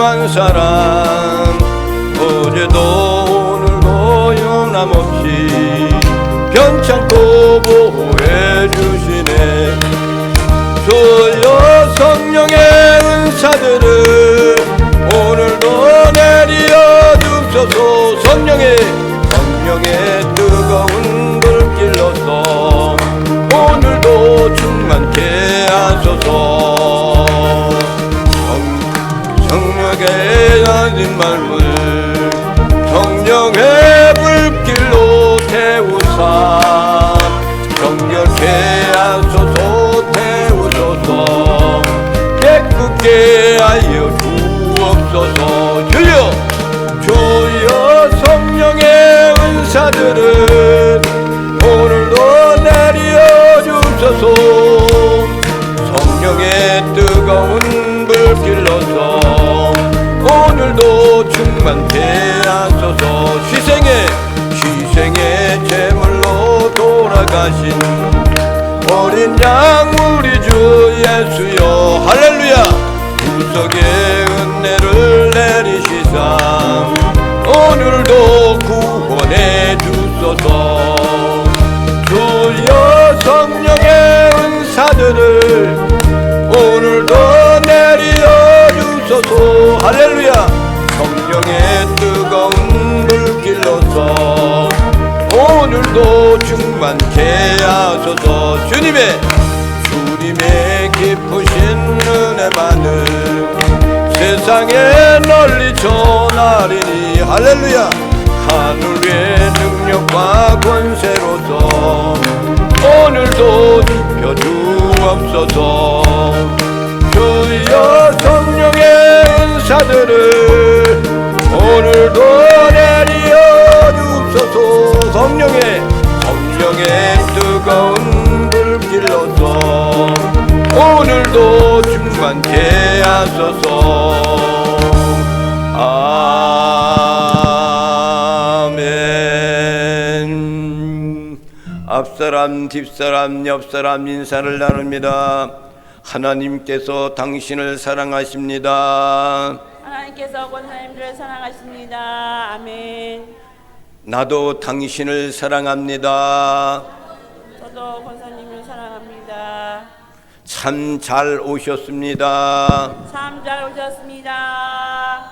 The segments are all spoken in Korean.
귀한 사랑 어제도 오늘도 변함없이 변찮고 보호해 주시네. 주여 성령의 은사들을 오늘도 내려 주소서. 성령의 뜨거운 불길로서 오늘도 충만케 하소서. 성령의 낮은 말을 성령의 불길로 태우사 정결케 하소서. 태우소서. 깨끗게 하여 주옵소서. 주여 성령의 은사들을 오늘도 내려 주소서. 성령의 뜨거운 불길로서 오늘도 충만케 하소서. 희생의 제물로 돌아가신 어린 양 우리 주 예수여. 할렐루야. 구속의 은혜를 내리시사 오늘도 구원해 주소서. 주여 성령의 은사들을 오늘도 내려 주소서. 할렐루야. 성령의 뜨거운 불길로서 오늘도 충만케 하소서. 주님의 깊으신 은혜만을 세상에 널리 전하리니. 할렐루야. 하늘의 능력과 권세로서 오늘도 입혀 주옵소서. 주여 성령의 은사들을 오늘도 내려 주옵소서. 성령의 뜨거운 불길로서 오늘도 충만케 하소서. 아멘. 앞사람 뒷사람 옆사람 인사를 나눕니다. 하나님께서 당신을 사랑하십니다. 하나님께서 권사님들을 사랑하십니다. 아멘. 나도 당신을 사랑합니다. 저도 권사님을 사랑합니다. 참 잘 오셨습니다. 참 잘 오셨습니다.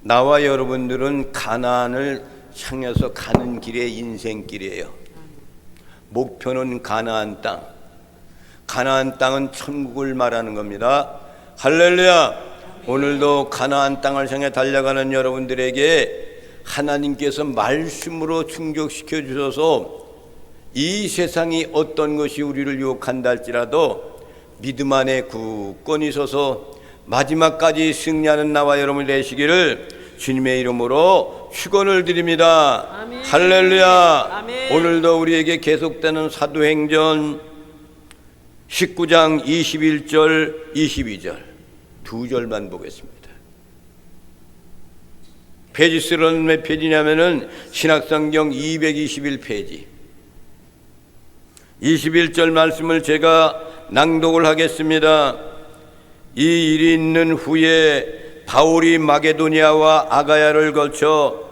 나와 여러분들은 가나안을 향해서 가는 길의 인생길이에요. 목표는 가나안 땅. 가나안 땅은 천국을 말하는 겁니다. 할렐루야. 오늘도 가나안 땅을 향해 달려가는 여러분들에게 하나님께서 말씀으로 충족시켜 주셔서 이 세상이 어떤 것이 우리를 유혹한다 할지라도 믿음 안에 굳건히 서서 마지막까지 승리하는 나와 여러분이 되시기를 주님의 이름으로 축원을 드립니다. 아멘. 할렐루야. 아멘. 오늘도 우리에게 계속되는 사도행전 19장 21절 22절 두 절만 보겠습니다. 페이지수는 몇 페이지냐면은 신약성경 221페이지 21절 말씀을 제가 낭독을 하겠습니다. 이 일이 있는 후에 바울이 마게도니아와 아가야를 거쳐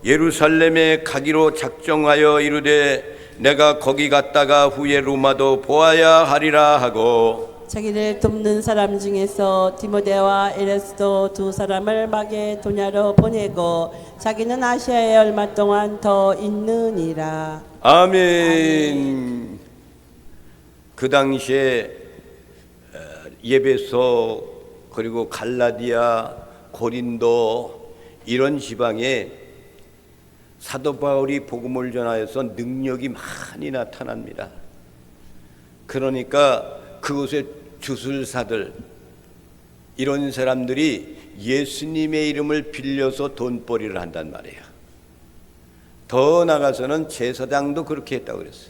예루살렘에 가기로 작정하여 이르되 내가 거기 갔다가 후에 로마도 보아야 하리라 하고 자기를 돕는 사람 중에서 디모데와 에레스도 두 사람을 마게도냐로 보내고 자기는 아시아에 얼마 동안 더 있느니라. 아멘. 그 당시에 예배소 그리고 갈라디아 고린도 이런 지방에 사도 바울이 복음을 전하여서 능력이 많이 나타납니다. 그러니까 그곳에 주술사들 이런 사람들이 예수님의 이름을 빌려서 돈벌이를 한단 말이에요. 더 나가서는 제사장도 그렇게 했다고 그랬어요.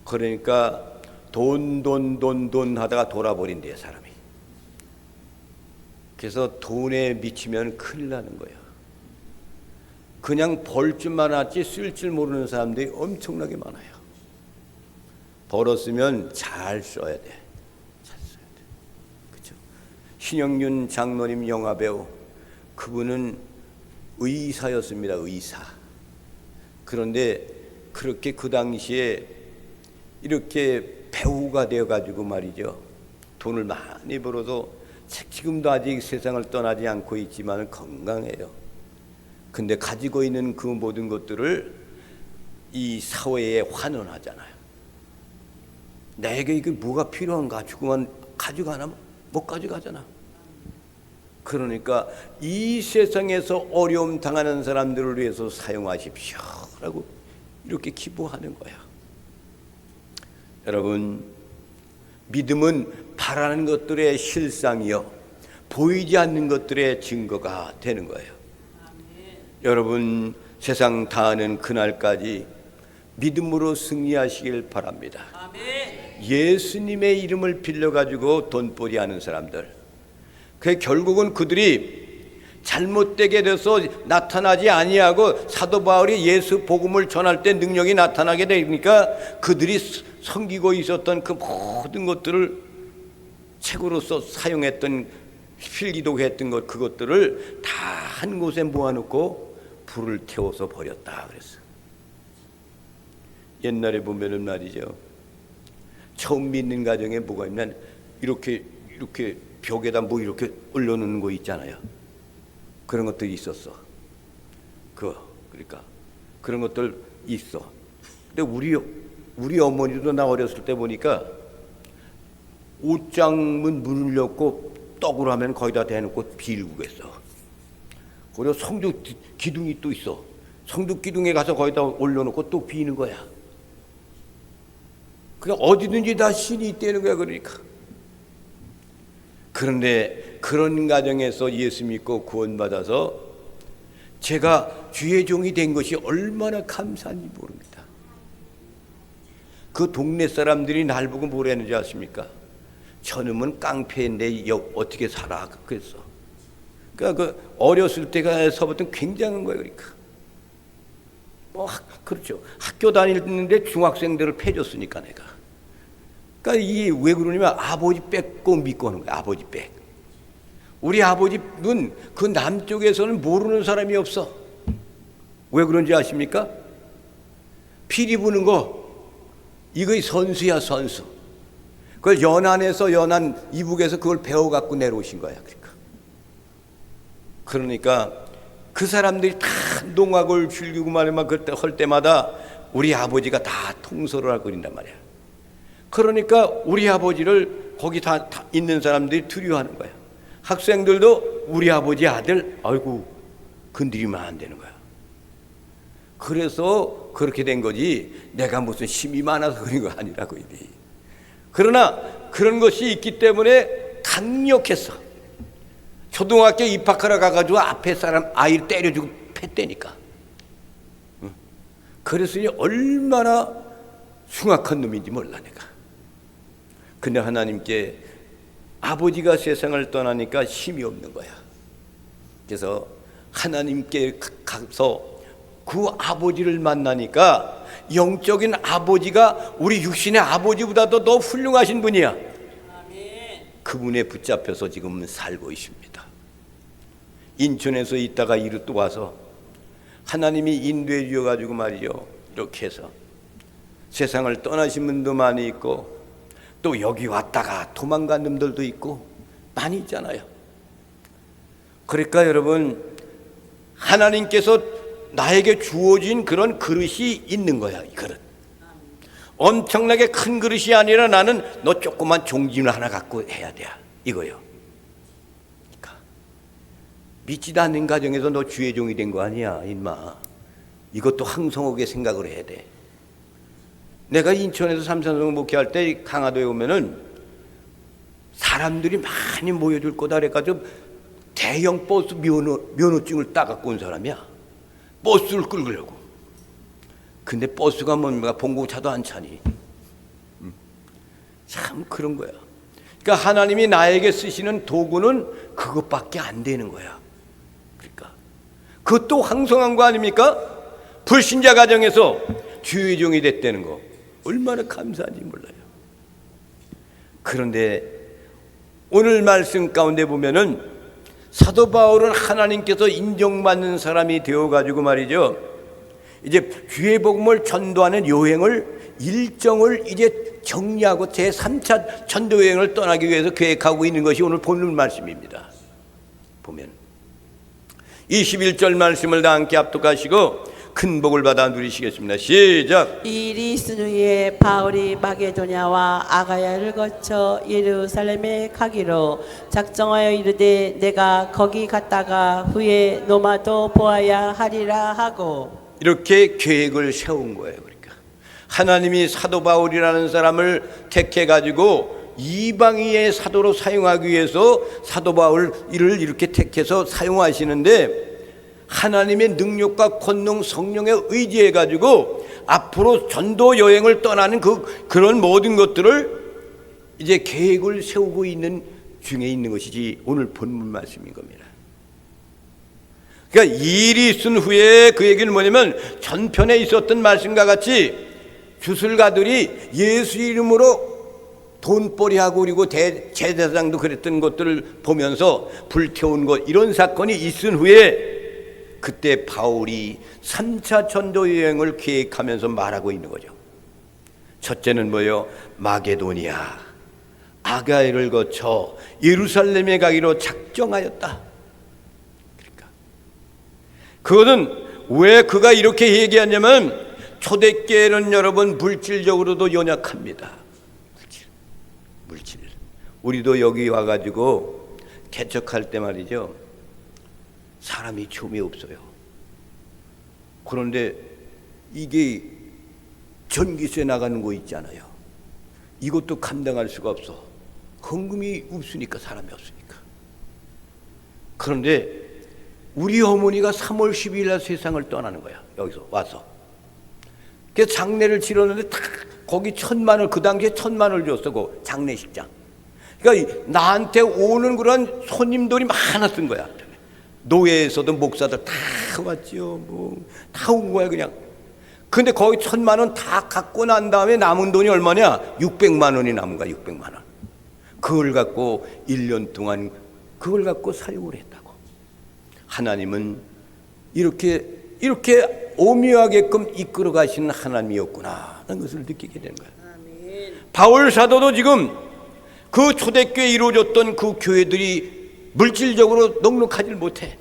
그러니까 돈 하다가 돌아버린대요, 사람이. 그래서 돈에 미치면 큰일 나는 거예요. 그냥 벌 줄만 알지 쓸 줄 모르는 사람들이 엄청나게 많아요. 벌었으면 잘 써야 돼. 잘 써야 돼. 그렇죠? 신영윤 장로님 영화배우, 그분은 의사였습니다. 의사. 그런데 그렇게 그 당시에 이렇게 배우가 되어가지고 말이죠, 돈을 많이 벌어서 지금도 아직 세상을 떠나지 않고 있지만 건강해요. 근데 가지고 있는 그 모든 것들을 이 사회에 환원하잖아요. 내게 이게 뭐가 필요한가? 죽으면 가져가나? 못 가져가잖아. 그러니까 이 세상에서 어려움 당하는 사람들을 위해서 사용하십시오 라고 이렇게 기부하는 거야. 여러분, 믿음은 바라는 것들의 실상이요, 보이지 않는 것들의 증거가 되는 거예요. 여러분, 세상 다하는 그날까지 믿음으로 승리하시길 바랍니다. 예수님의 이름을 빌려가지고 돈벌이 하는 사람들, 그 결국은 그들이 잘못되게 돼서 나타나지 아니하고 사도 바울이 예수 복음을 전할 때 능력이 나타나게 되니까 그들이 섬기고 있었던 그 모든 것들을 책으로서 사용했던, 필기독했던 것, 그것들을 다 한 곳에 모아놓고 불을 태워서 버렸다 그랬어. 옛날에 보면은 말이죠, 처음 믿는 가정에 뭐가 있냐면 이렇게 벽에다 뭐 이렇게 올려놓는 거 있잖아요. 그런 것들이 있었어. 그러니까 그런 것들 있어. 근데 우리 어머니도 나 어렸을 때 보니까 옷장문 문을 열고 떡으로 하면 거기다 대놓고 빌구겠어. 그리고 성주 기둥이 또 있어. 성주 기둥에 가서 거기다 올려놓고 또 비는 거야. 그냥 어디든지 다 신이 있다는 거야. 그러니까. 그런데 그런 가정에서 예수 믿고 구원받아서 제가 주의 종이 된 것이 얼마나 감사한지 모릅니다. 그 동네 사람들이 날 보고 뭐라 했는지 아십니까? 저놈은 깡패인데 어떻게 살아? 그랬어. 그러니까 그 어렸을 때가서부터 굉장한 거예요. 그러니까. 그렇죠. 학교 다니는데 중학생들을 패줬으니까 내가. 그러니까 이게 왜 그러냐면 아버지 뺏고 믿고 하는 거야. 아버지 뺏. 우리 아버지는 그 남쪽에서는 모르는 사람이 없어. 왜 그런지 아십니까? 피리 부는 거, 이거 선수야, 선수. 그걸 연안에서, 연안 이북에서 그걸 배워갖고 내려오신 거야. 그러니까 그 사람들이 다 농악을 즐기고 말이면 그때 할 때마다 우리 아버지가 다 통솔을 하고 있단 말이야. 그러니까 우리 아버지를 거기 다 있는 사람들이 두려워하는 거야. 학생들도 우리 아버지 아들, 아이고 건드리면 안 되는 거야. 그래서 그렇게 된 거지, 내가 무슨 힘이 많아서 그런 거 아니라고. 그러나 그런 것이 있기 때문에 강력했어. 초등학교 입학하러 가가지고 앞에 사람 아이를 때려주고 팼다니까. 그랬으니 얼마나 흉악한 놈인지 몰라 내가. 근데 하나님께 아버지가 세상을 떠나니까 힘이 없는 거야. 그래서 하나님께 가서 그 아버지를 만나니까 영적인 아버지가 우리 육신의 아버지보다도 더 훌륭하신 분이야. 그분에 붙잡혀서 지금 살고 있습니다. 인천에서 있다가 이리 또 와서 하나님이 인도해 주셔가지고 말이죠, 이렇게 해서 세상을 떠나신 분도 많이 있고 또 여기 왔다가 도망간 놈들도 있고 많이 있잖아요. 그러니까 여러분, 하나님께서 나에게 주어진 그런 그릇이 있는 거야. 이 그릇 엄청나게 큰 그릇이 아니라 나는 너 조그만 종지를 하나 갖고 해야 돼, 이거요. 그러니까 믿지도 않는 가정에서 너 주의 종이 된 거 아니야, 임마. 이것도 항성하게 생각을 해야 돼. 내가 인천에서 삼산성 목회할 때 강화도에 오면은 사람들이 많이 모여줄 거다 그래가지고 대형 버스 면허증을 따갖고 온 사람이야. 버스를 끌으려고. 근데 버스가 뭡니까? 봉고차도 안 차니. 참 그런 거야. 그러니까 하나님이 나에게 쓰시는 도구는 그것밖에 안 되는 거야. 그러니까 그것도 황송한 거 아닙니까? 불신자 가정에서 주의 종이 됐다는 거 얼마나 감사한지 몰라요. 그런데 오늘 말씀 가운데 보면은 사도 바울은 하나님께서 인정받는 사람이 되어가지고 말이죠, 이제 주의 복음을 전도하는 여행을 일정을 이제 정리하고 제3차 전도 여행을 떠나기 위해서 계획하고 있는 것이 오늘 본문 말씀입니다. 보면 21절 말씀을 다 함께 합독하시고 큰 복을 받아 누리시겠습니다. 시작. 이 일이 있은 후에 바울이 마게도냐와 아가야를 거쳐 예루살렘에 가기로 작정하여 이르되 내가 거기 갔다가 후에 로마도 보아야 하리라 하고, 이렇게 계획을 세운 거예요. 그러니까 하나님이 사도 바울이라는 사람을 택해 가지고 이방인의 사도로 사용하기 위해서 사도 바울을 이렇게 택해서 사용하시는데, 하나님의 능력과 권능 성령에 의지해 가지고 앞으로 전도 여행을 떠나는 그런 모든 것들을 이제 계획을 세우고 있는 중에 있는 것이지 오늘 본문 말씀인 겁니다. 그러니까 이 일이 있은 후에 그 얘기는 뭐냐면, 전편에 있었던 말씀과 같이 주술가들이 예수 이름으로 돈벌이하고 그리고 제사장도 그랬던 것들을 보면서 불태운 것, 이런 사건이 있은 후에 그때 바울이 3차 전도 여행을 계획하면서 말하고 있는 거죠. 첫째는 뭐예요? 마게도니아, 아가야를 거쳐 예루살렘에 가기로 작정하였다. 그러니까 그거는 왜 그가 이렇게 얘기하냐면, 초대교회는 여러분 물질적으로도 연약합니다. 물질. 우리도 여기 와가지고 개척할 때 말이죠, 사람이 처음에 없어요. 그런데 이게 전기세 나가는 거 있잖아요. 이것도 감당할 수가 없어. 헌금이 없으니까, 사람이 없으니까. 그런데 우리 어머니가 3월 12일 날 세상을 떠나는 거야. 여기서 와서. 그래서 장례를 치렀는데 다 거기 1,000만 원, 그 당시에 1,000만 원을 줬어. 그 장례식장. 그러니까 나한테 오는 그런 손님들이 많았던 거야. 노예에서도 목사들 다 왔죠. 다 온 거야 그냥. 근데 거기 1,000만 원 다 갖고 난 다음에 남은 돈이 얼마냐? 600만 원이 남은 거야. 600만 원. 그걸 갖고 1년 동안 그걸 갖고 사용을 했다고. 하나님은 이렇게 오묘하게끔 이끌어 가시는 하나님이었구나 하는 것을 느끼게 되는 거야. 바울 사도도 지금 그 초대교회에 이루어졌던 그 교회들이 물질적으로 넉넉하지 못해.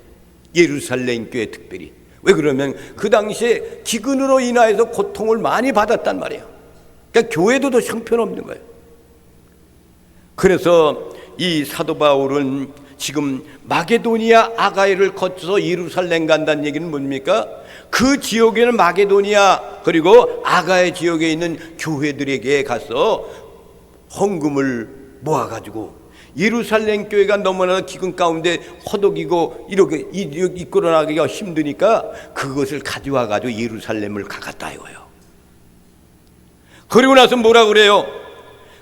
예루살렘 교회 특별히. 왜 그러면 그 당시에 기근으로 인하여서 고통을 많이 받았단 말이에요. 그러니까 교회도 더 형편없는 거예요. 그래서 이 사도 바울은 지금 마게도니아 아가야를 거쳐서 예루살렘 간다는 얘기는 뭡니까? 그 지역에는 마게도니아 그리고 아가야 지역에 있는 교회들에게 가서 헌금을 모아가지고, 예루살렘 교회가 너무나 기근 가운데 허덕이고 이렇게 이끌어 나가기가 힘드니까 그것을 가져와 가지고 예루살렘을 가갔다 이거예요. 그리고 나서 뭐라 그래요?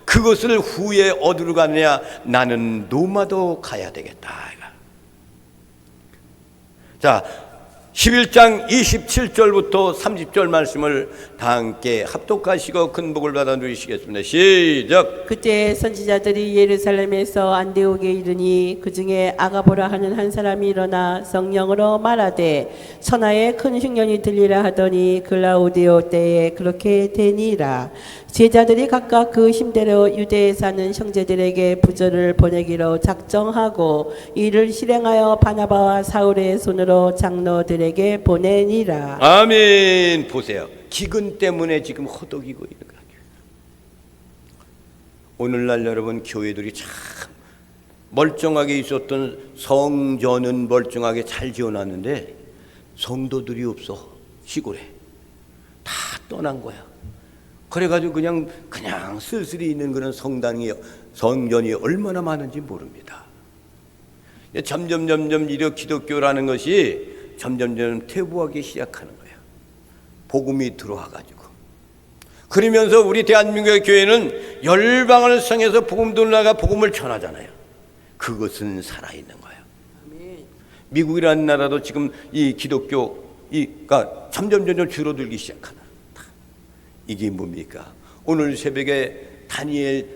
그것을 후에 어디로 가느냐? 나는 로마도 가야 되겠다. 자, 11장 27절부터 30절 말씀을 다 함께 합독하시고 큰 복을 받아 누리시겠습니다. 시작. 그때 선지자들이 예루살렘에서 안디옥에 이르니 그 중에 아가보라 하는 한 사람이 일어나 성령으로 말하되 천하에 큰 흉년이 들리라 하더니 글라우디오 때에 그렇게 되니라. 제자들이 각각 그 힘대로 유대에 사는 형제들에게 부조를 보내기로 작정하고 이를 실행하여 바나바와 사울의 손으로 장로들에게 보내니라. 아멘. 보세요. 기근 때문에 지금 허덕이고 있는 거예요. 오늘날 여러분 교회들이 참 멀쩡하게 있었던 성전은 멀쩡하게 잘 지어놨는데 성도들이 없어. 시골에 다 떠난 거야. 그래가지고 그냥 쓸쓸히 있는 그런 성전이 얼마나 많은지 모릅니다. 점점 이런 기독교라는 것이 점점 퇴보하기 시작하는 거예요. 복음이 들어와가지고. 그러면서 우리 대한민국의 교회는 열방을 성해서 복음 돌나가 복음을 전하잖아요. 그것은 살아있는 거예요. 미국이라는 나라도 지금 이 기독교가 점점 줄어들기 시작하는. 이게 뭡니까? 오늘 새벽에 다니엘서에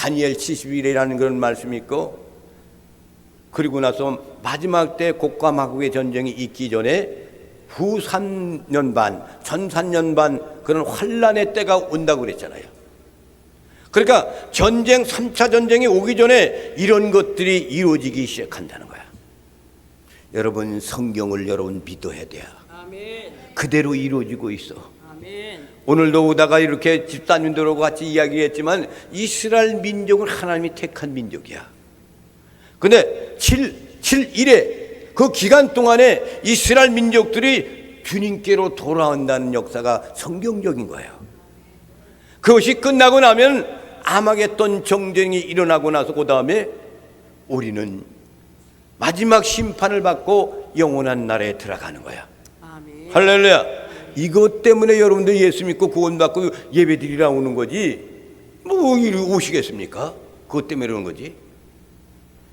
다니엘 70일이라는 그런 말씀이 있고, 그리고 나서 마지막 때 곡과 마곡의 전쟁이 있기 전에 후 3년 반, 전 3년 반 그런 환란의 때가 온다고 그랬잖아요. 그러니까 전쟁, 3차 전쟁이 오기 전에 이런 것들이 이루어지기 시작한다는 거야. 여러분, 성경을 여러분 믿어야 돼요. 아멘. 그대로 이루어지고 있어. 아멘. 오늘도 오다가 이렇게 집사님들하고 같이 이야기했지만 이스라엘 민족은 하나님이 택한 민족이야. 근데 7일에 그 기간 동안에 이스라엘 민족들이 주님께로 돌아온다는 역사가 성경적인 거예요. 그것이 끝나고 나면 아마겟돈 정쟁이 일어나고 나서 그 다음에 우리는 마지막 심판을 받고 영원한 나라에 들어가는 거야. 아멘. 할렐루야. 이것 때문에 여러분들 예수 믿고 구원받고 예배드리러 오는 거지 뭐 이리 오시겠습니까? 그것 때문에 그러는 거지.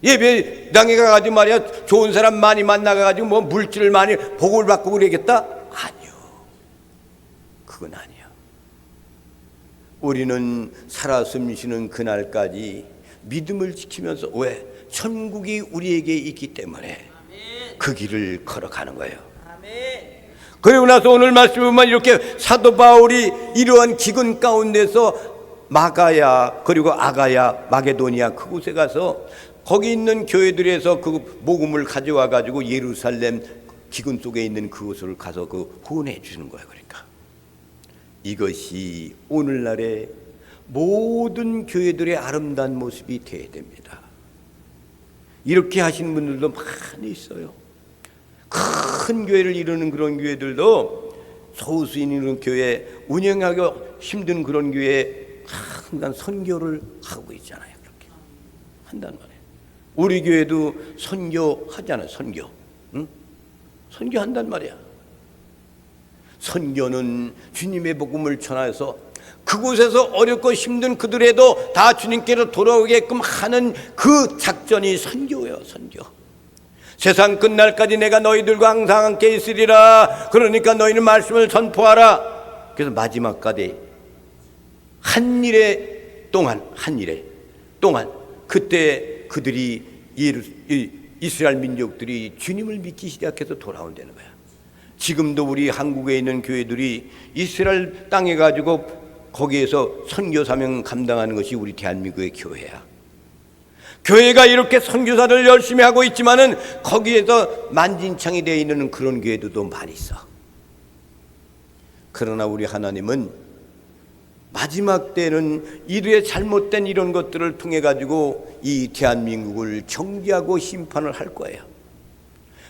예배당에 가가지고 말이야 좋은 사람 많이 만나가지고 뭐 물질을 많이 복을 받고 그러겠다? 아니요, 그건 아니야. 우리는 살아 숨쉬는 그날까지 믿음을 지키면서, 왜? 천국이 우리에게 있기 때문에 그 길을 걸어가는 거예요. 그리고 나서 오늘 말씀을 보면 이렇게 사도 바울이 이러한 기근 가운데서 마가야 그리고 아가야 마게도니아 그곳에 가서 거기 있는 교회들에서 그 복음을 가져와 가지고 예루살렘 기근 속에 있는 그곳을 가서 그 후원해 주는 거예요. 그러니까 이것이 오늘날의 모든 교회들의 아름다운 모습이 되어야 됩니다. 이렇게 하시는 분들도 많이 있어요. 큰 교회를 이루는 그런 교회들도 소수인 이런 교회, 운영하기 힘든 그런 교회에 항상 선교를 하고 있잖아요. 그렇게 한단 말이에요. 우리 교회도 선교하잖아요. 선교, 응? 선교한단 말이야. 선교는 주님의 복음을 전해서 그곳에서 어렵고 힘든 그들에도 다 주님께로 돌아오게끔 하는 그 작전이 선교예요. 선교. 세상 끝날까지 내가 너희들과 항상 함께 있으리라. 그러니까 너희는 말씀을 선포하라. 그래서 마지막까지 한 일에 동안 그때 그들이 이스라엘 민족들이 주님을 믿기 시작해서 돌아온다는 거야. 지금도 우리 한국에 있는 교회들이 이스라엘 땅에 가지고 거기에서 선교 사명 감당하는 것이 우리 대한민국의 교회야. 교회가 이렇게 선교사를 열심히 하고 있지만은 거기에서 만진창이 되어 있는 그런 교회들도 많이 있어. 그러나 우리 하나님은 마지막 때는 이들의 잘못된 이런 것들을 통해 가지고 이 대한민국을 정죄하고 심판을 할 거예요.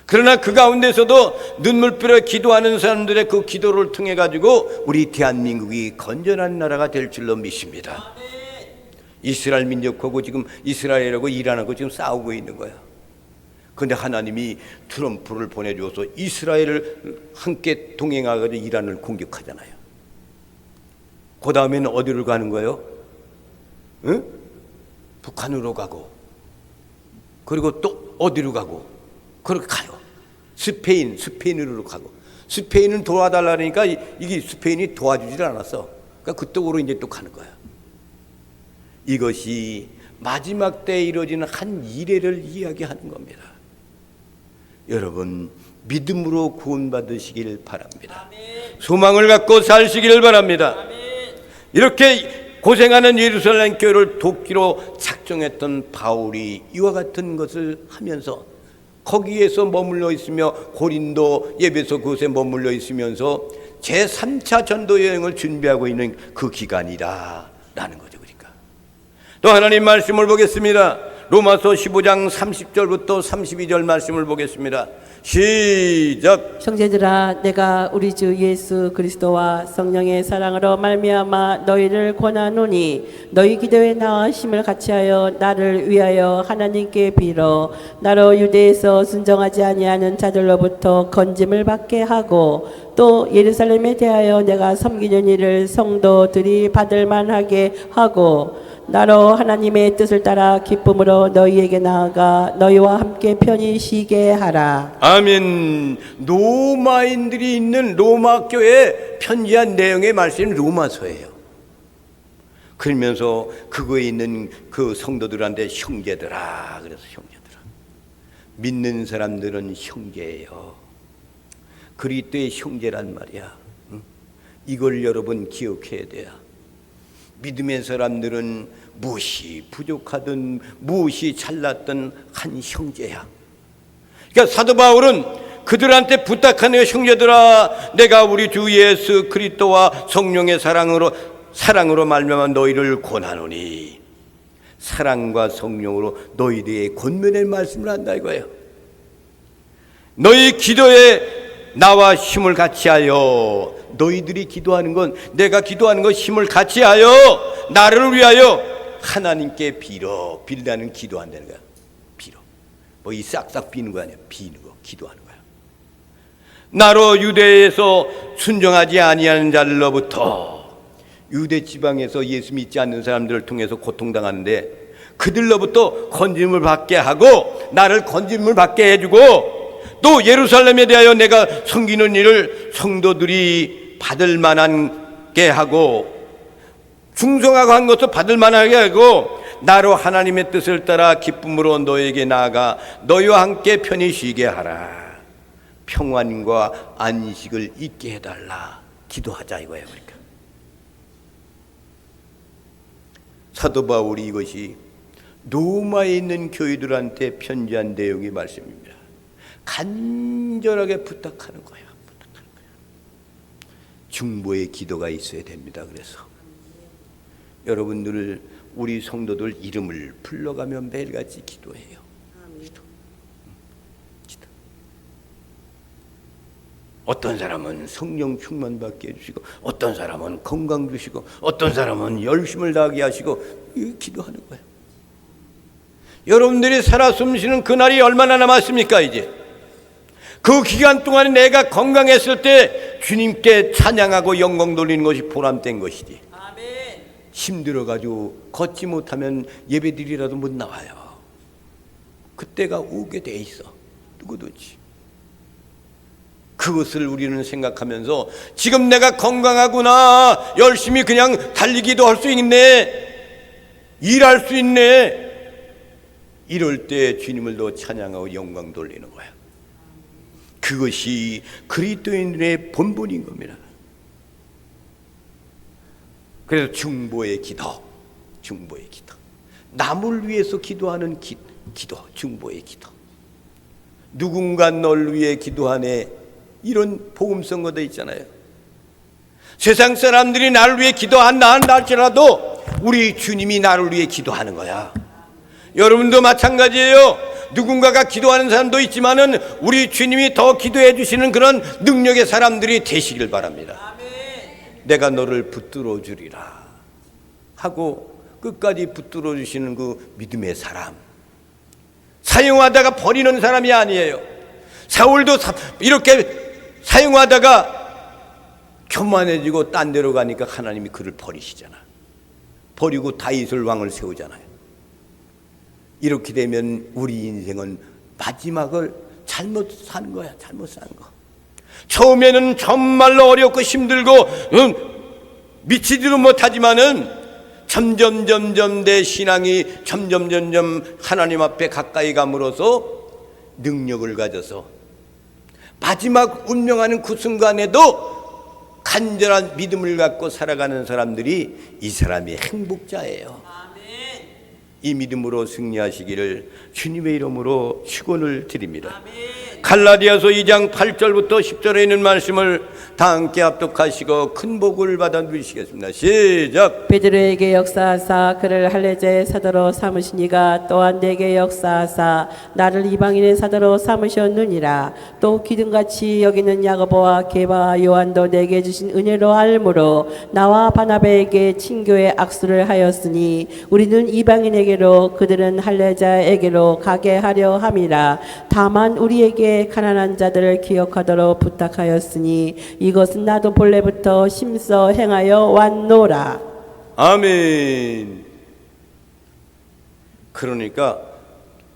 그러나 그 가운데서도 눈물흘려 기도하는 사람들의 그 기도를 통해 가지고 우리 대한민국이 건전한 나라가 될 줄로 믿습니다. 이스라엘 민족하고 지금 이스라엘하고 이란하고 지금 싸우고 있는 거야. 그런데 하나님이 트럼프를 보내줘서 이스라엘을 함께 동행하고 이란을 공격하잖아요. 그 다음에는 어디로 가는 거예요? 응? 북한으로 가고, 그리고 또 어디로 가고, 그렇게 가요. 스페인으로 가고. 스페인은 도와달라니까 이게 스페인이 도와주질 않았어. 그러니까 그쪽으로 이제 또 가는 거야. 이것이 마지막 때에 이루어지는 한 이래를 이야기하는 겁니다. 여러분, 믿음으로 구원받으시길 바랍니다. 소망을 갖고 사시길 바랍니다. 이렇게 고생하는 예루살렘 교회를 돕기로 작정했던 바울이 이와 같은 것을 하면서 거기에서 머물러 있으며 고린도, 에베소 그곳에 머물러 있으면서 제3차 전도 여행을 준비하고 있는 그 기간이다라는 거죠. 그러니까 또 하나님 말씀을 보겠습니다. 로마서 15장 30절부터 32절 말씀을 보겠습니다. 시작. 형제들아, 내가 우리 주 예수 그리스도와 성령의 사랑으로 말미암아 너희를 권하노니 너희 기도에 나와 힘을 같이하여 나를 위하여 하나님께 빌어 나로 유대에서 순종하지 아니하는 자들로부터 건짐을 받게 하고 또 예루살렘에 대하여 내가 섬기는 일을 성도들이 받을 만하게 하고 나로 하나님의 뜻을 따라 기쁨으로 너희에게 나아가 너희와 함께 편히 쉬게 하라. 아멘. 로마인들이 있는 로마 교회에 편지한 내용의 말씀은 로마서예요. 그러면서 그거에 있는 그 성도들한테 형제들아, 그래서 형제들아. 믿는 사람들은 형제예요. 그리스도의 형제란 말이야. 이걸 여러분 기억해야 돼요. 믿음의 사람들은 무엇이 부족하든 무엇이 잘났든 한 형제야. 그러니까 사도 바울은 그들한테 부탁하네요. 형제들아, 내가 우리 주 예수 그리스도와 성령의 사랑으로 말미암아 너희를 권하노니, 사랑과 성령으로 너희들의 권면의 말씀을 한다 이거예요. 너희 기도에 나와 힘을 같이하여, 너희들이 기도하는 건, 내가 기도하는 건 힘을 같이하여 나를 위하여 하나님께 빌다는 기도한다는 거야. 빌어. 뭐 이 싹싹 비는 거 아니야. 비는 거, 기도하는 거야. 나로 유대에서 순종하지 아니하는 자들로부터, 유대 지방에서 예수 믿지 않는 사람들을 통해서 고통당하는데 그들로부터 건짐을 받게 하고, 나를 건짐을 받게 해주고, 또 예루살렘에 대하여 내가 섬기는 일을 성도들이 받을 만하게 하고, 충성하고 한 것도 받을 만하게 하고, 나로 하나님의 뜻을 따라 기쁨으로 너에게 나아가 너희와 함께 편히 쉬게 하라. 평안과 안식을 있게 해달라. 기도하자 이거예요. 그러니까 사도 바울이 이것이 로마에 있는 교회들한테 편지한 내용의 말씀입니다. 간절하게 부탁하는 거야. 중보의 기도가 있어야 됩니다. 그래서 여러분들, 우리 성도들 이름을 불러가며 매일같이 기도해요. 기도. 어떤 사람은 성령 충만 받게 해주시고, 어떤 사람은 건강 주시고, 어떤 사람은 열심을 다하게 하시고, 기도하는 거예요. 여러분들이 살아 숨쉬는 그날이 얼마나 남았습니까? 이제 그 기간 동안에 내가 건강했을 때 주님께 찬양하고 영광 돌리는 것이 보람된 것이지. 아멘. 힘들어가지고 걷지 못하면 예배드리라도 못 나와요. 그때가 오게 돼 있어, 누구든지. 그것을 우리는 생각하면서 지금 내가 건강하구나, 열심히 그냥 달리기도 할 수 있네, 일할 수 있네, 이럴 때 주님을 더 찬양하고 영광 돌리는 거야. 그것이 그리스도인의 본분인 겁니다. 그래서 중보의 기도, 남을 위해서 기도하는 기도, 중보의 기도. 누군가 널 위해 기도하네, 이런 복음성 거도 있잖아요. 세상 사람들이 나를 위해 기도한다 할지라도 우리 주님이 나를 위해 기도하는 거야. 여러분도 마찬가지예요. 누군가가 기도하는 사람도 있지만은 우리 주님이 더 기도해 주시는 그런 능력의 사람들이 되시길 바랍니다. 내가 너를 붙들어 주리라 하고 끝까지 붙들어 주시는 그 믿음의 사람, 사용하다가 버리는 사람이 아니에요. 사울도 이렇게 사용하다가 교만해지고 딴 데로 가니까 하나님이 그를 버리시잖아. 버리고 다윗을 왕을 세우잖아요. 이렇게 되면 우리 인생은 마지막을 잘못 사는 거야. 잘못 사는 거. 처음에는 정말로 어렵고 힘들고 미치지도 못하지만은 점점 내 신앙이 점점 하나님 앞에 가까이 감으로써 능력을 가져서 마지막 운명하는 그 순간에도 간절한 믿음을 갖고 살아가는 사람들이 이 사람이 행복자예요. 이 믿음으로 승리하시기를 주님의 이름으로 축원을 드립니다. 갈라디아서 2장 8절부터 10절에 있는 말씀을 다 함께 합독하시고 큰 복을 받아 누리시겠습니다. 시작. 베드로에게 역사하사 그를 할례자의 사도로 삼으시니가 또한 내게 역사하사 나를 이방인의 사도로 삼으셨느니라. 또 기둥같이 여기는 야고보와 게바와 요한도 내게 주신 은혜로 알므로 나와 바나바에게 친교의 악수를 하였으니 우리는 이방인에게로 그들은 할례자에게로 가게 하려 함이라. 다만 우리에게 가난한 자들을 기억하도록 부탁하였으니 이것은 나도 본래부터 심써 행하여 왔노라. 아멘. 그러니까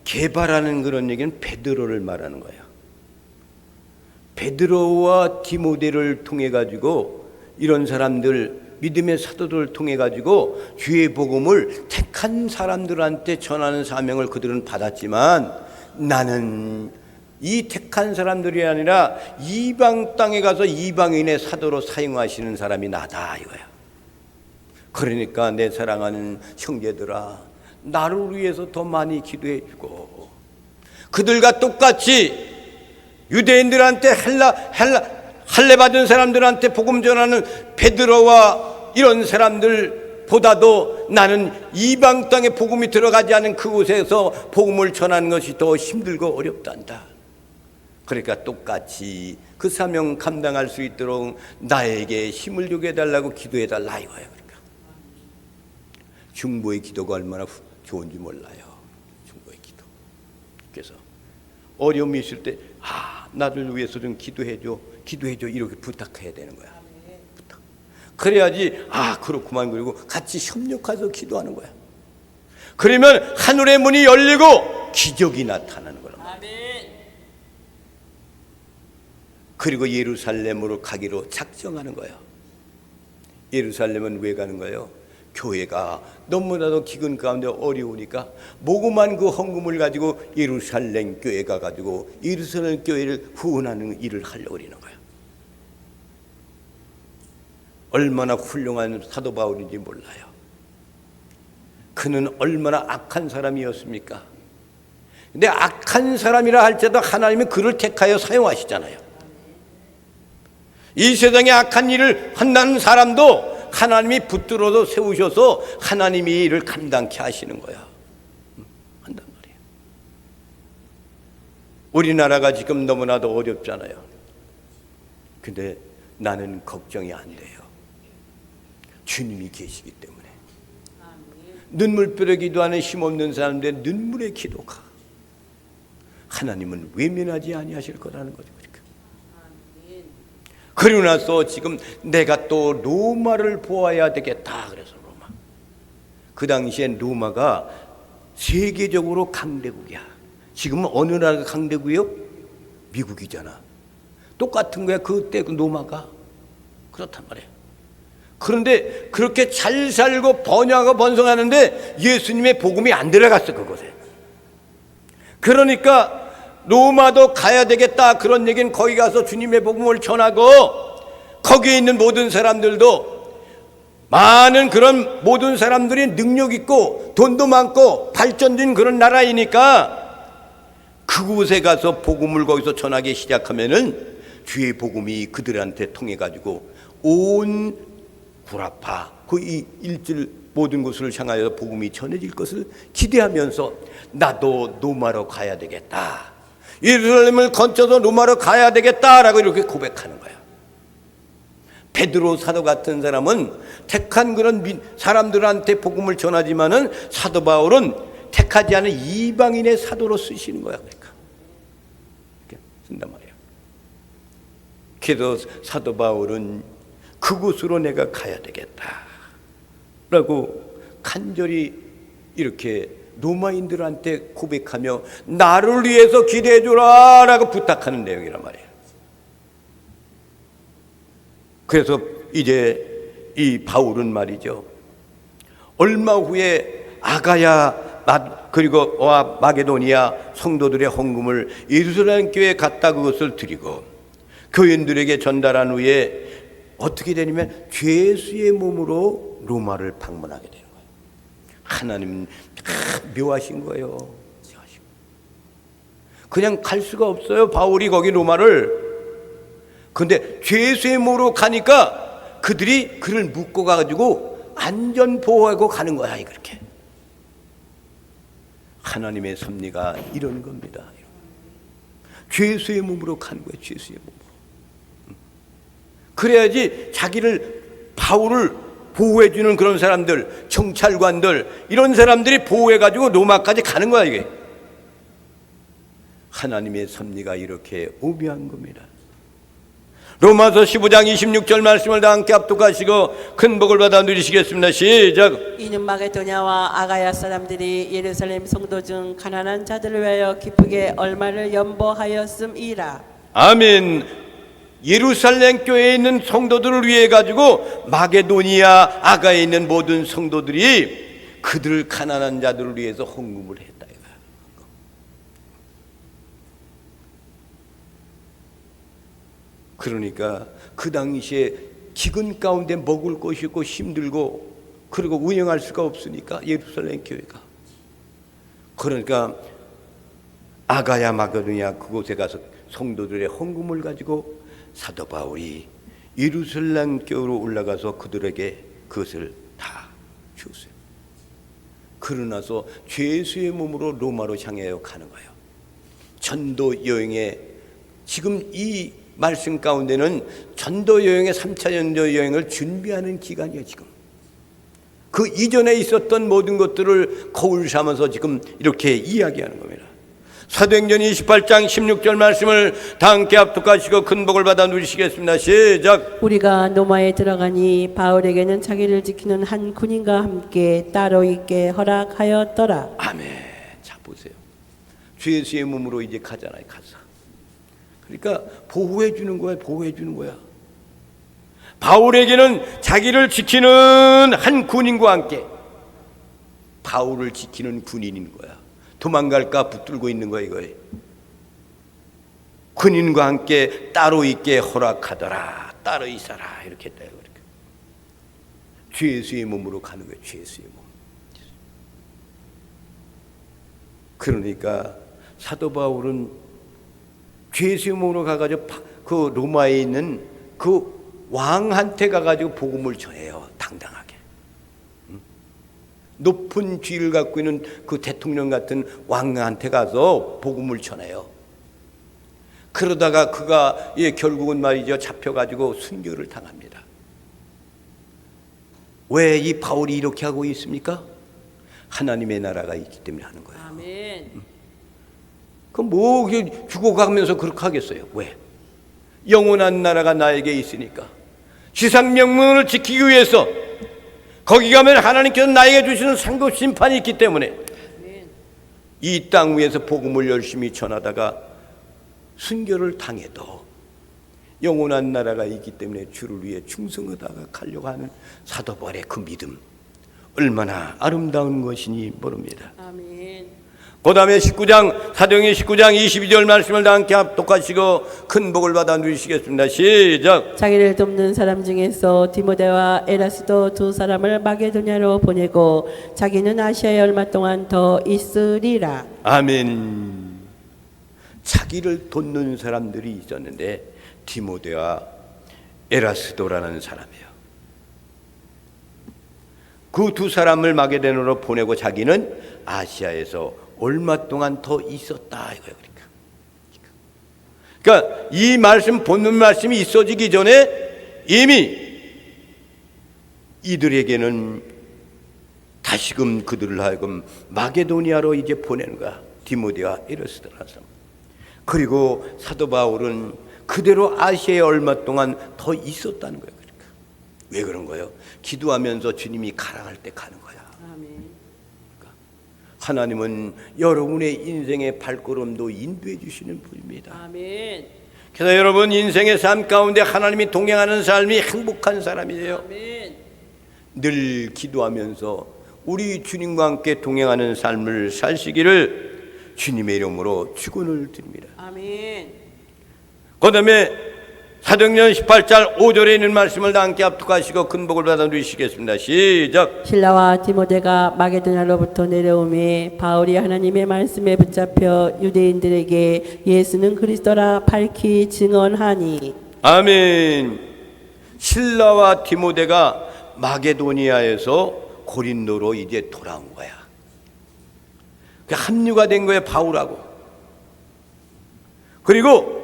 게바라는 그런 얘기는 베드로를 말하는 거예요. 베드로와 디모데를 통해 가지고 이런 사람들 믿음의 사도들을 통해 가지고 주의 복음을 택한 사람들한테 전하는 사명을 그들은 받았지만 나는 이 택한 사람들이 아니라 이방 땅에 가서 이방인의 사도로 사용하시는 사람이 나다 이거야. 그러니까 내 사랑하는 형제들아, 나를 위해서 더 많이 기도해 주고 그들과 똑같이 유대인들한테 할례 받은 사람들한테 복음 전하는 베드로와 이런 사람들보다도 나는 이방 땅에 복음이 들어가지 않은 그곳에서 복음을 전하는 것이 더 힘들고 어렵단다. 그러니까 똑같이 그 사명 감당할 수 있도록 나에게 힘을 주게 해달라고 기도해 달라 이거예요. 그러니까 중보의 기도가 얼마나 좋은지 몰라요. 중보의 기도. 그래서 어려움이 있을 때 나를 위해서 좀 기도해줘 이렇게 부탁해야 되는 거야. 부탁. 그래야지 그렇구만. 그리고 같이 협력해서 기도하는 거야. 그러면 하늘의 문이 열리고 기적이 나타나는 거란 말이야. 그리고 예루살렘으로 가기로 작정하는 거예요. 예루살렘은 왜 가는 거예요? 교회가 너무나도 기근 가운데 어려우니까 모금한 그 헌금을 가지고 예루살렘 교회 가가지고 예루살렘 교회를 후원하는 일을 하려고 그러는 거예요. 얼마나 훌륭한 사도 바울인지 몰라요. 그는 얼마나 악한 사람이었습니까? 근데 악한 사람이라 할지라도 하나님이 그를 택하여 사용하시잖아요. 이 세상에 악한 일을 한다는 사람도 하나님이 붙들어서 세우셔서 하나님이 이 일을 감당케 하시는 거야. 한단 말이에요. 우리나라가 지금 너무나도 어렵잖아요. 근데 나는 걱정이 안 돼요. 주님이 계시기 때문에. 눈물벼락 기도하는 힘없는 사람들의 눈물의 기도가 하나님은 외면하지 아니하실 거라는 거죠. 그리고 나서 지금 내가 또 로마를 보아야 되겠다. 그래서 로마. 그 당시엔 로마가 세계적으로 강대국이야. 지금은 어느 나라가 강대국이요? 미국이잖아. 똑같은 거야. 그때 그 로마가. 그렇단 말이야. 그런데 그렇게 잘 살고 번영하고 번성하는데 예수님의 복음이 안 들어갔어 그곳에. 그러니까 로마도 가야 되겠다 그런 얘기는 거기 가서 주님의 복음을 전하고 거기에 있는 모든 사람들도 많은 그런 모든 사람들이 능력 있고 돈도 많고 발전된 그런 나라이니까 그곳에 가서 복음을 거기서 전하기 시작하면은 주의 복음이 그들한테 통해 가지고 온 구라파 그 이 일질 모든 곳을 향하여 복음이 전해질 것을 기대하면서 나도 로마로 가야 되겠다. 예루살렘을 거쳐서 로마로 가야 되겠다라고 이렇게 고백하는 거야. 베드로 사도 같은 사람은 택한 그런 사람들한테 복음을 전하지만은 사도 바울은 택하지 않은 이방인의 사도로 쓰시는 거야. 그러니까 이렇게 쓴단 말이에요. 그래서 사도 바울은 그곳으로 내가 가야 되겠다라고 간절히 이렇게 로마인들한테 고백하며 나를 위해서 기대해 주라 라고 부탁하는 내용이란 말이에요. 그래서 이제 이 바울은 말이죠, 얼마 후에 아가야 그리고 마게도니아 성도들의 헌금을 예루살렘 교회에 갖다 그것을 드리고 교인들에게 전달한 후에 어떻게 되냐면 죄수의 몸으로 로마를 방문하게 돼요. 하나님은 묘하신 거예요. 그냥 갈 수가 없어요. 바울이 거기 로마를. 근데 죄수의 몸으로 가니까 그들이 그를 묶고 가가지고 안전 보호하고 가는 거야. 그렇게. 하나님의 섭리가 이런 겁니다. 죄수의 몸으로 가는 거예요. 죄수의 몸으로. 그래야지 자기를 바울을 보호해주는 그런 사람들, 경찰관들 이런 사람들이 보호해가지고 로마까지 가는 거야. 이게 하나님의 섭리가 이렇게 오묘한 겁니다. 로마서 15장 26절 말씀을 다 함께 합독하시고 큰 복을 받아 누리시겠습니다. 시작. 이는 마게도냐와 아가야 사람들이 예루살렘 성도 중 가난한 자들을 위하여 기쁘게 얼마를 연보하였음이라. 아멘. 예루살렘 교회에 있는 성도들을 위해 가지고 마게도니아 아가에 있는 모든 성도들이 그들 가난한 자들을 위해서 헌금을 했다 이거야. 그러니까 그 당시에 기근 가운데 먹을 것이 없고 힘들고 그리고 운영할 수가 없으니까 예루살렘 교회가, 그러니까 아가야 마게도니아 그곳에 가서 성도들의 헌금을 가지고 사도 바울이 예루살렘 교회로 올라가서 그들에게 그것을 다 주었어요. 그러나서 죄수의 몸으로 로마로 향하여 가는 거예요. 전도 여행에, 지금 이 말씀 가운데는 전도 여행의 3차 전도 여행을 준비하는 기간이에요. 지금 그 이전에 있었던 모든 것들을 거울 삼아서 지금 이렇게 이야기하는 겁니다. 사도행전 28장 16절 말씀을 다 함께 합독하시고 큰 복을 받아 누리시겠습니다. 시작. 우리가 노마에 들어가니 바울에게는 자기를 지키는 한 군인과 함께 따로 있게 허락하였더라. 아멘. 자 보세요. 죄수의 몸으로 이제 가잖아요. 가서. 그러니까 보호해 주는 거야. 보호해 주는 거야. 바울에게는 자기를 지키는 한 군인과 함께, 바울을 지키는 군인인 거야. 도망갈까 붙들고 있는 거야 이거예요. 군인과 함께 따로 있게 허락하더라. 따로 있어라. 이렇게 했다. 이렇게. 죄수의 몸으로 가는 거예요. 죄수의 몸. 그러니까 사도 바울은 죄수의 몸으로 가가지고 그 로마에 있는 그 왕한테 가가지고 복음을 전해요. 당당하게. 높은 지위를 갖고 있는 그 대통령 같은 왕한테 가서 복음을 전해요. 그러다가 그가 결국은 말이죠, 잡혀가지고 순교를 당합니다. 왜 이 바울이 이렇게 하고 있습니까? 하나님의 나라가 있기 때문에 하는 거예요. 아멘. 그럼 뭐 죽어가면서 그렇게 하겠어요? 왜? 영원한 나라가 나에게 있으니까. 지상 명문을 지키기 위해서 거기 가면 하나님께서 나에게 주시는 상급 심판이 있기 때문에 이 땅 위에서 복음을 열심히 전하다가 순교를 당해도 영원한 나라가 있기 때문에 주를 위해 충성하다가 가려고 하는 사도 바울의 그 믿음, 얼마나 아름다운 것이니 모릅니다. 아멘. 그 다음에 19장, 사도행전 19장 22절 말씀을 다 함께 합독하시고 큰 복을 받아 누리시겠습니다. 시작. 자기를 돕는 사람 중에서 디모데와 에라스도 두 사람을 마게도냐로 보내고 자기는 아시아에 얼마 동안 더 있으리라. 아멘. 자기를 돕는 사람들이 있었는데 디모데와 에라스도라는 사람이에요. 그 두 사람을 마게도냐로 보내고 자기는 아시아에서 얼마 동안 더 있었다 이거예요. 그러니까 이 말씀, 본문 말씀이 있어지기 전에 이미 이들에게는 다시금 그들을 하여금 마게도니아로 이제 보내는 거야. 디모데와 에라스도라는 사람. 그리고 사도 바울은 그대로 아시아에 얼마 동안 더 있었다는 거예요. 그러니까 왜 그런 거예요? 기도하면서 주님이 가라할 때 가는 거야. 하나님은 여러분의 인생의 발걸음도 인도해 주시는 분입니다. 아멘. 그래서 여러분 인생의 삶 가운데 하나님이 동행하는 삶이 행복한 사람이에요. 아멘. 늘 기도하면서 우리 주님과 함께 동행하는 삶을 사시기를 주님의 이름으로 축원을 드립니다. 아멘. 그 다음에 사도행전 18장 5절에 있는 말씀을 다 함께 합독하시고 큰 복을 받아 누리시겠습니다. 시작. 실라와 디모데가 마게도냐로부터 내려오매 바울이 하나님의 말씀에 붙잡혀 유대인들에게 예수는 그리스도라 밝히 증언하니. 아멘. 실라와 디모데가 마게도니아에서 고린도로 이제 돌아온 거야. 합류가 된 거예요, 바울하고. 그리고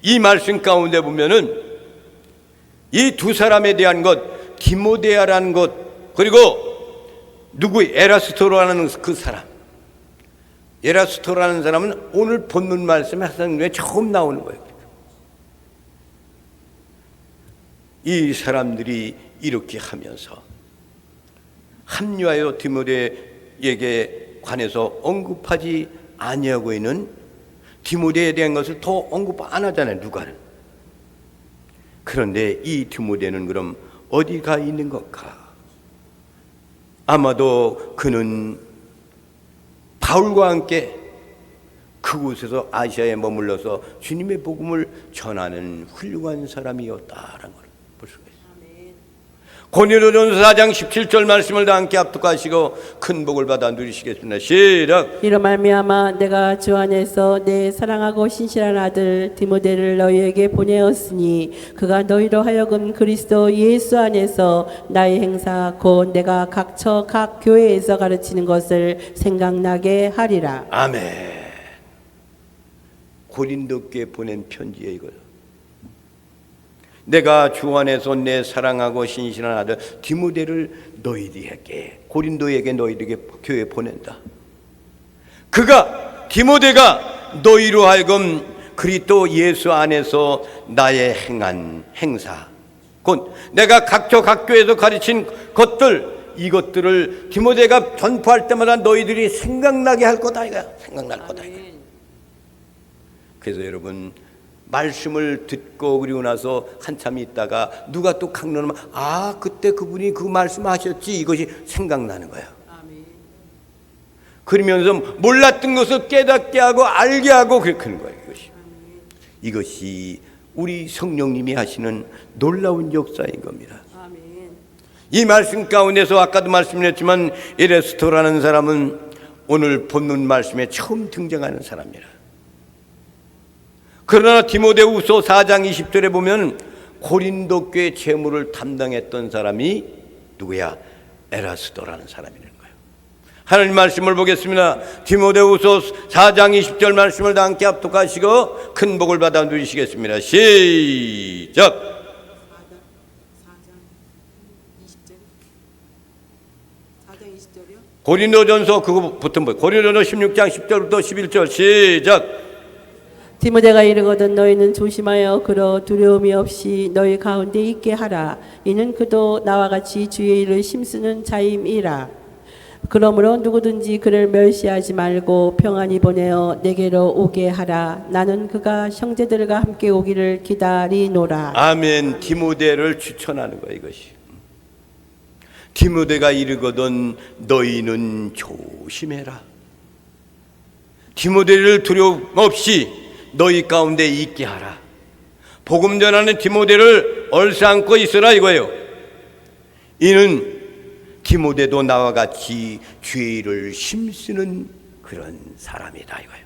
이 말씀 가운데 보면은 이 두 사람에 대한 것, 디모데라는 것, 그리고 에라스토라는 그 사람. 에라스토라는 사람은 오늘 본문 말씀에 하상에 처음 나오는 거예요. 이 사람들이 이렇게 하면서 합류하여 디모데에게 관해서 언급하지 아니하고 있는 디모데에 대한 것을 더 언급 안 하잖아요, 누가는. 그런데 이 디모데는 그럼 어디가 있는 건가? 아마도 그는 바울과 함께 그곳에서 아시아에 머물러서 주님의 복음을 전하는 훌륭한 사람이었다라는 걸 볼 수가 있습니다. 고린도전서 4장 17절 말씀을 다 함께 합독하시고 큰 복을 받아 누리시겠습니다. 시작. 이로 말미암아 내가 주 안에서 내 사랑하고 신실한 아들 디모데를 너희에게 보내었으니 그가 너희로 하여금 그리스도 예수 안에서 나의 행사 곧 내가 각처 각 교회에서 가르치는 것을 생각나게 하리라. 아멘. 고린도 교회에 보낸 편지에 이거요. 내가 주 안에서 내 사랑하고 신실한 아들 디모데를 너희들에게, 고린도에게 너희들에게 교회에 보낸다. 그가, 디모데가 너희로 하여금 그리스도 예수 안에서 나의 행한 행사, 곧 내가 각처 각 교회에서 가르친 것들, 이것들을 디모데가 전파할 때마다 너희들이 생각나게 할 거다 이거야. 생각날 거다 이거야. 그래서 여러분, 말씀을 듣고 그리고 나서 한참 있다가 누가 또 강론하면 아, 그때 그분이 그 말씀하셨지, 이것이 생각나는 거야. 그러면서 몰랐던 것을 깨닫게 하고 알게 하고 그렇게 하는 거야. 이것이 우리 성령님이 하시는 놀라운 역사인 겁니다. 이 말씀 가운데서 아까도 말씀드렸지만 에라스토라는 사람은 오늘 본문 말씀에 처음 등장하는 사람이라. 그러나 디모데후서 4장 20절에 보면 고린도 교회 재무를 담당했던 사람이 누구야? 에라스도라는 사람이라는 거예요. 하나님 말씀을 보겠습니다. 디모데후서 4장 20절 말씀을 다 함께 합독하시고 큰 복을 받아 누리시겠습니다. 시작. 4장 20절이요? 고린도전서 그거부터 뭐 고린도전서 16장 10절부터 11절 시작. 디모데가 이르거든 너희는 조심하여 그러 두려움이 없이 너희 가운데 있게 하라. 이는 그도 나와 같이 주의 일을 힘쓰는 자임이라. 그러므로 누구든지 그를 멸시하지 말고 평안히 보내어 내게로 오게 하라. 나는 그가 형제들과 함께 오기를 기다리노라. 아멘. 디모데를 추천하는 거야 이것이. 디모데가 이르거든 너희는 조심해라. 디모데를 두려움 없이 너희 가운데 있게 하라. 복음 전하는 디모데를 얼싸안고 있으라 이거예요. 이는 디모데도 나와 같이 죄를 힘쓰는 그런 사람이다 이거예요.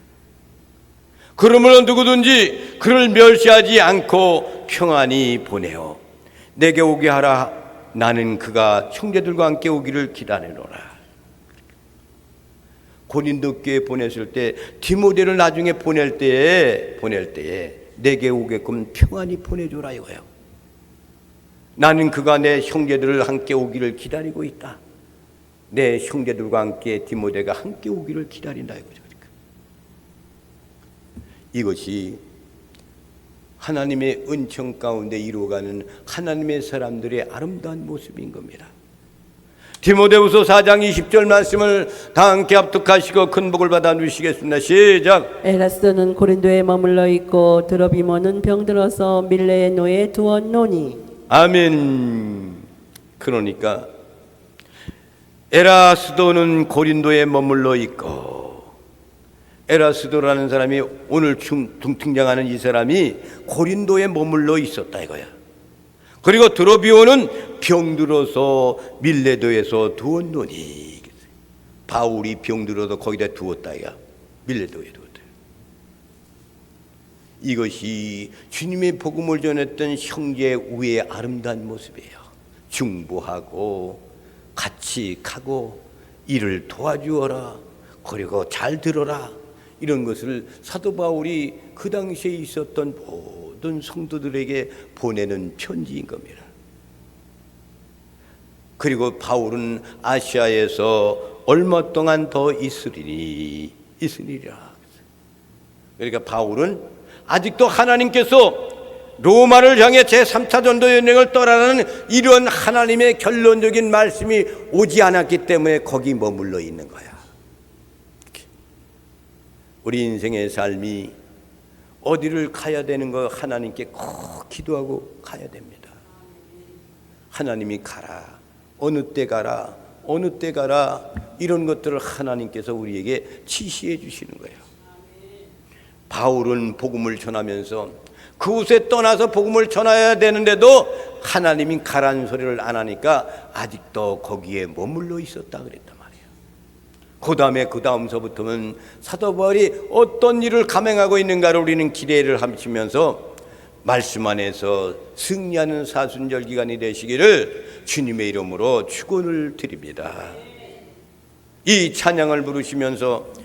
그러므로 누구든지 그를 멸시하지 않고 평안히 보내어 내게 오게 하라. 나는 그가 형제들과 함께 오기를 기다리노라. 고린도 교회에 보냈을 때 디모데를 나중에 보낼 때에 내게 오게끔 평안히 보내줘라 이거예요. 나는 그가 내 형제들을 함께 오기를 기다리고 있다. 내 형제들과 함께 디모데가 함께 오기를 기다린다 이거죠. 그러니까. 이것이 하나님의 은총 가운데 이루어가는 하나님의 사람들의 아름다운 모습인 겁니다. 디모데후서 4장 20절 말씀을 다 함께 합독하시고 큰 복을 받아 누리시겠습니다. 시작. 에라스도는 고린도에 머물러 있고 드로비모는 병들어서 밀레에 놓여 두었노니. 아멘. 그러니까 에라스도는 고린도에 머물러 있고, 에라스도라는 사람이 오늘 등장하는 이 사람이 고린도에 머물러 있었다 이거야. 그리고 드로비오는 병들어서 밀레도에서 두었노니. 바울이 병들어서 거기다 두었다 이거야. 밀레도에 두었다. 이것이 주님의 복음을 전했던 형제 우애의 아름다운 모습이에요. 중보하고 같이 가고 일을 도와주어라. 그리고 잘 들어라. 이런 것을 사도 바울이 그 당시에 있었던 모든 성도들에게 보내는 편지인 겁니다. 그리고 바울은 아시아에서 얼마 동안 더 있으리라. 그러니까 바울은 아직도 하나님께서 로마를 향해 제3차 전도 여행을 떠나는 이런 하나님의 결론적인 말씀이 오지 않았기 때문에 거기 머물러 있는 거야. 우리 인생의 삶이 어디를 가야 되는 거 하나님께 꼭 기도하고 가야 됩니다. 하나님이 가라, 어느 때 가라, 어느 때 가라, 이런 것들을 하나님께서 우리에게 지시해 주시는 거예요. 바울은 복음을 전하면서 그곳에 떠나서 복음을 전해야 되는데도 하나님이 가라는 소리를 안 하니까 아직도 거기에 머물러 있었다 그랬단 말이에요. 그 다음서부터는 사도 바울이 어떤 일을 감행하고 있는가를 우리는 기대를 하시면서 말씀 안에서 승리하는 사순절 기간이 되시기를 주님의 이름으로 축원을 드립니다. 이 찬양을 부르시면서